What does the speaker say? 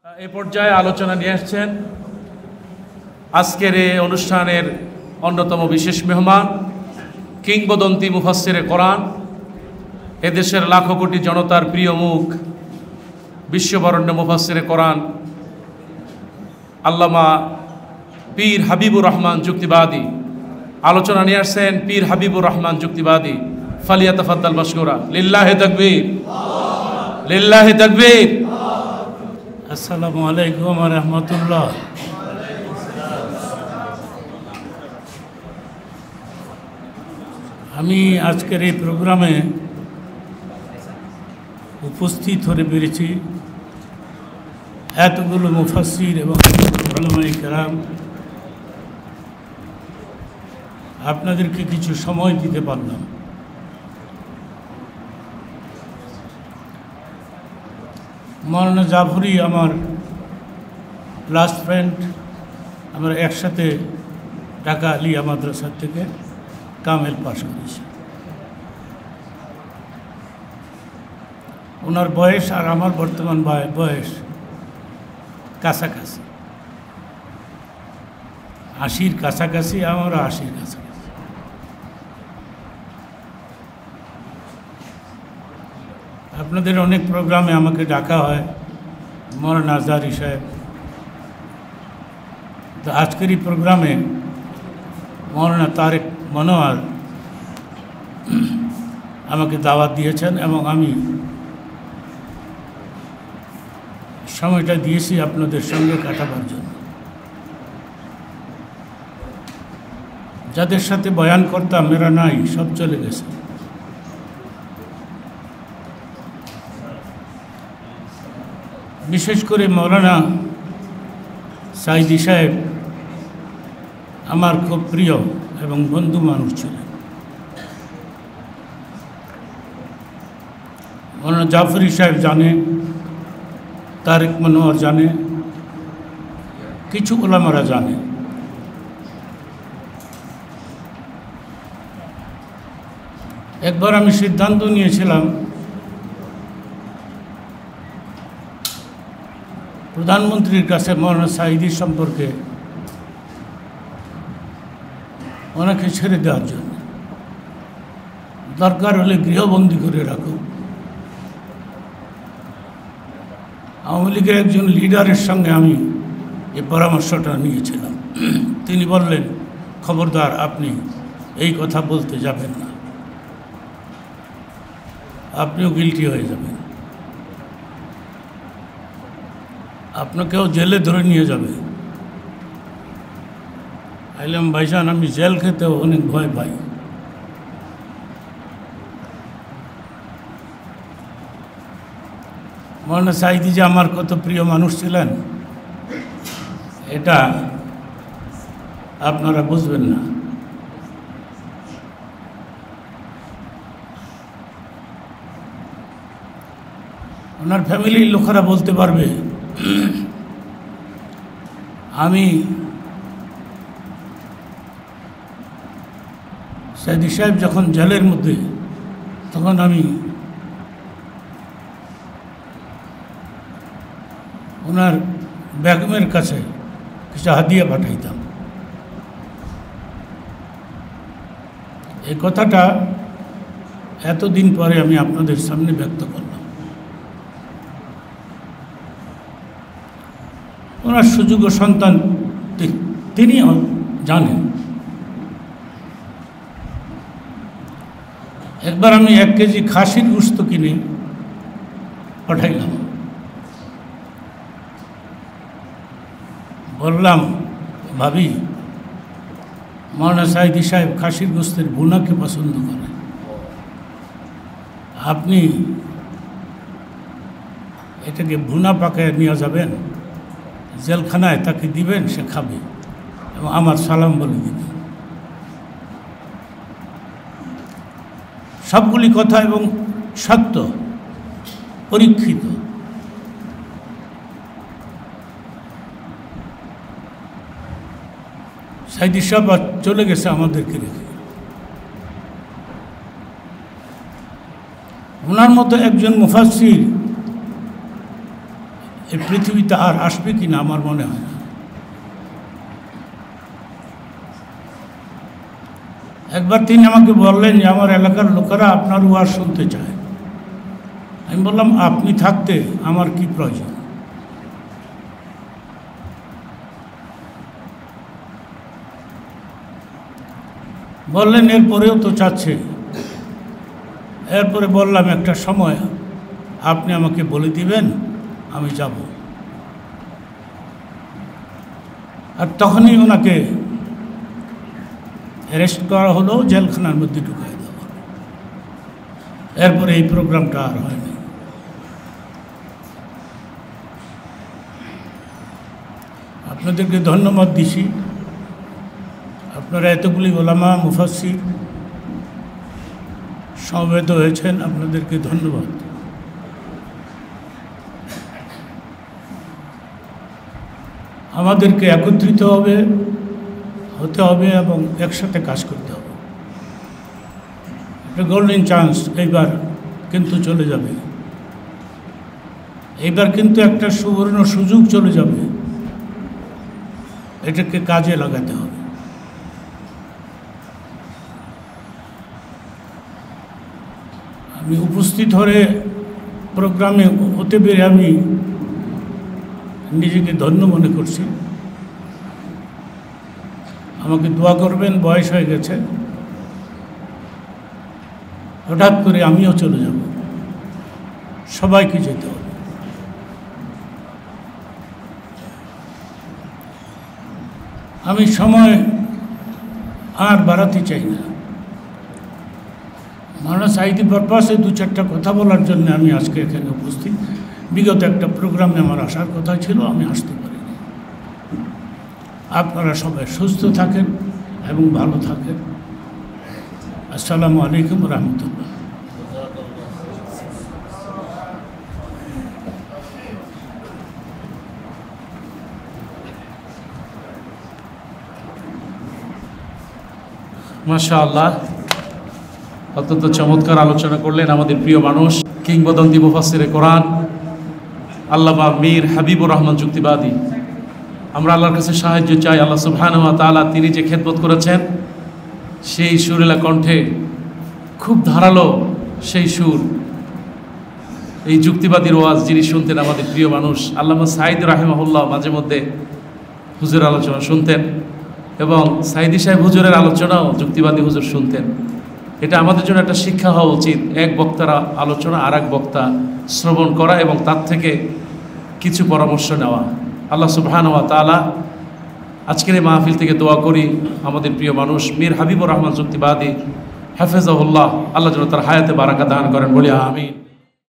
এই পর্যায়ে আলোচনা নিয়ে আসছেন আজকের এই অনুষ্ঠানের অন্যতম বিশেষ মেহমান, কিংবদন্তি মুফাসসিরে কোরআন, এদেশের লাখো কোটি জনতার প্রিয় মুখ, বিশ্ববরেণ্য মুফাসসিরে কোরআন আল্লামা পীর হাবিবুর রহমান যুক্তিবাদী। আলোচনা নিয়ে আসছেন পীর হাবিবুর রহমান যুক্তিবাদী। ফালিয়াতাফাদ্দাল মাশকুরা। লিল্লাহি তাকবীর, লিল্লাহি তাকবীর। আসসালামু আলাইকুম ওয়া রাহমাতুল্লাহ। আমি আজকের এই প্রোগ্রামে উপস্থিত হতে পেরেছি এতগুলো মুফাসসির এবং উলামায়ে কেরাম, আপনাদেরকে কিছু সময় দিতে পারলাম। মৌলানা জাফরি আমার ক্লাস ফ্রেন্ড, আমরা একসাথে ঢাকা আলিয়া মাদ্রাসার থেকে কামেল পাশ করেছি। ওনার বয়স আর আমার বর্তমান বয়স কাছাকাছি, 80-র কাছাকাছি, আমারও 80-র কাছাকাছি। আপনাদের অনেক প্রোগ্রামে আমাকে ডাকা হয়, মৌলানা আজহারী সাহেব। তো আজকের এই প্রোগ্রামে মৌলানা তারেক মনোয়ার আমাকে দাওয়াত দিয়েছেন এবং আমি সময়টা দিয়েছি আপনাদের সঙ্গে কাটাবার জন্য। যাদের সাথে বয়ান করতাম এরা নাই, সব চলে গেছে। বিশেষ করে মৌলানা সাইদি সাহেব আমার খুব প্রিয় এবং বন্ধু মানুষ ছিলেন। মৌলানা জাফরি সাহেব জানে, তারেক মনোয়ার জানে, কিছু ওলামারা জানে। একবার আমি সিদ্ধান্ত নিয়েছিলাম প্রধানমন্ত্রীর কাছে মৌলানা সাইদির সম্পর্কে ওনাকে ছেড়ে দেওয়ার জন্য, দরকার হলে গৃহবন্দী করে রাখো। আওয়ামী লীগের একজন লিডারের সঙ্গে আমি এই পরামর্শটা নিয়েছিলাম। তিনি বললেন, খবরদার, আপনি এই কথা বলতে যাবেন না, আপনিও গিল্টি হয়ে যাবেন, আপনাকেও জেলে ধরে নিয়ে যাবে। আইলাম, ভাইজান, আমি জেল খেতেও অনেক ভয় পাই। মৌলানা সাইদি যে আমার কত প্রিয় মানুষ ছিলেন এটা আপনারা বুঝবেন না। ওনার ফ্যামিলির লোকেরা বলতে পারবে, আমি সাইদি সাহেব যখন জেলের মধ্যে, তখন আমি ওনার বেগমের কাছে কিছু হাদিয়া পাঠাইতাম। এই কথাটা এতদিন পরে আমি আপনাদের সামনে ব্যক্ত করলাম। ওনার সুযোগ্য সন্তান তিনিও জানেন। একবার আমি 1 কেজি খাসির গোশত কিনে পাঠাইলাম। বললাম, ভাবি, মৌলানা সাইদি সাহেব খাসির গোশতের ভুনাকে পছন্দ করেন, আপনি এটাকে ভুনা পাকায় নিয়ে যাবেন, জেলখানায় তাকে দিবেন, সে খাবে এবং আমার সালাম বলে দিবেন। সবগুলি কথা এবং সত্য, পরীক্ষিত। সাইদি সাহেব চলে গেছে আমাদেরকে রেখে। ওনার মতো একজন মুফাসসির এই পৃথিবীতে আর আসবে কি না আমার মনে হয় না। একবার তিনি আমাকে বললেন যে আমার এলাকার লোকেরা আপনার ওয়াজ শুনতে চায়। আমি বললাম আপনি থাকতে আমার কি প্রয়োজন। বললেন এরপরেও তো চাচ্ছে। এরপরে বললাম একটা সময় আপনি আমাকে বলে দিবেন, আমি যাব। আর তখনই ওনাকে অ্যারেস্ট করা হলো, জেলখানার মধ্যে ঢুকাই দেওয়া। এরপরে এই প্রোগ্রামটা আর হয়নি। আপনাদেরকে ধন্যবাদ দিছি। আপনারা এতগুলি ওলামা মুফাসসির সমবেত হয়েছেন, আপনাদেরকে ধন্যবাদ। আমাদেরকে একত্রিত হতে হবে এবং একসাথে কাজ করতে হবে। একটা গোল্ডেন চান্স এইবার কিন্তু চলে যাবে। এইবার কিন্তু একটা সুবর্ণ সুযোগ চলে যাবে, এটাকে কাজে লাগাতে হবে। আমি উপস্থিত হয়ে প্রোগ্রামে হতে পেরে আমি নিজেকে ধন্য মনে করছি। আমাকে দোয়া করবেন, বয়স হয়ে গেছে, হঠাৎ করে আমিও চলে যাব, সবাইকে যেতে হবে। আমি সময় আর বাড়াতে চাই না। মাওলানা সাঈদী পারপাসে দু চারটা কথা বলার জন্য আমি আজকে এখানে উপস্থিত। বিগত একটা প্রোগ্রামে আমার আসার কথা ছিল, আমি আসতে পারিনি। আপনারা সবাই সুস্থ থাকেন এবং ভালো থাকেন। আসসালামু আলাইকুম রহমতুল্লাহ। মাশাআল্লাহ, অত্যন্ত চমৎকার আলোচনা করলেন আমাদের প্রিয় মানুষ, কিংবদন্তি মুফাসসিরে কোরআন আল্লামা মীর হাবিবুর রহমান যুক্তিবাদী। আমরা আল্লাহর কাছে সাহায্য চাই। আল্লাহ সুবহানাহু ওয়া তাআলা তিনি যে খেদমত করেছেন, সেই সুরেলা কণ্ঠে খুব ধারালো সেই সুর, এই যুক্তিবাদীর ওয়াজ যিনি শুনতেন আমাদের প্রিয় মানুষ আল্লামা সাঈদ রাহিমাহুল্লাহ, মাঝে মধ্যে হুজুরের আলোচনা শুনতেন এবং সাঈদী সাহেব হুজুরের আলোচনাও যুক্তিবাদী হুজুর শুনতেন। এটা আমাদের জন্য একটা শিক্ষা হওয়া উচিত। এক বক্তার আলোচনা আর এক বক্তা শ্রবণ করা এবং তার থেকে কিছু পরামর্শ নেওয়া। আল্লাহ সুবহানাহু ওয়া তাআলা আজকের এই মাহফিল থেকে দোয়া করি আমাদের প্রিয় মানুষ মীর হাবিবুর রহমান যুক্তিবাদী হাফেজাহুল্লাহ, আল্লাহ যেন তার হায়াতে বারাকা দান করেন, বলি আমিন।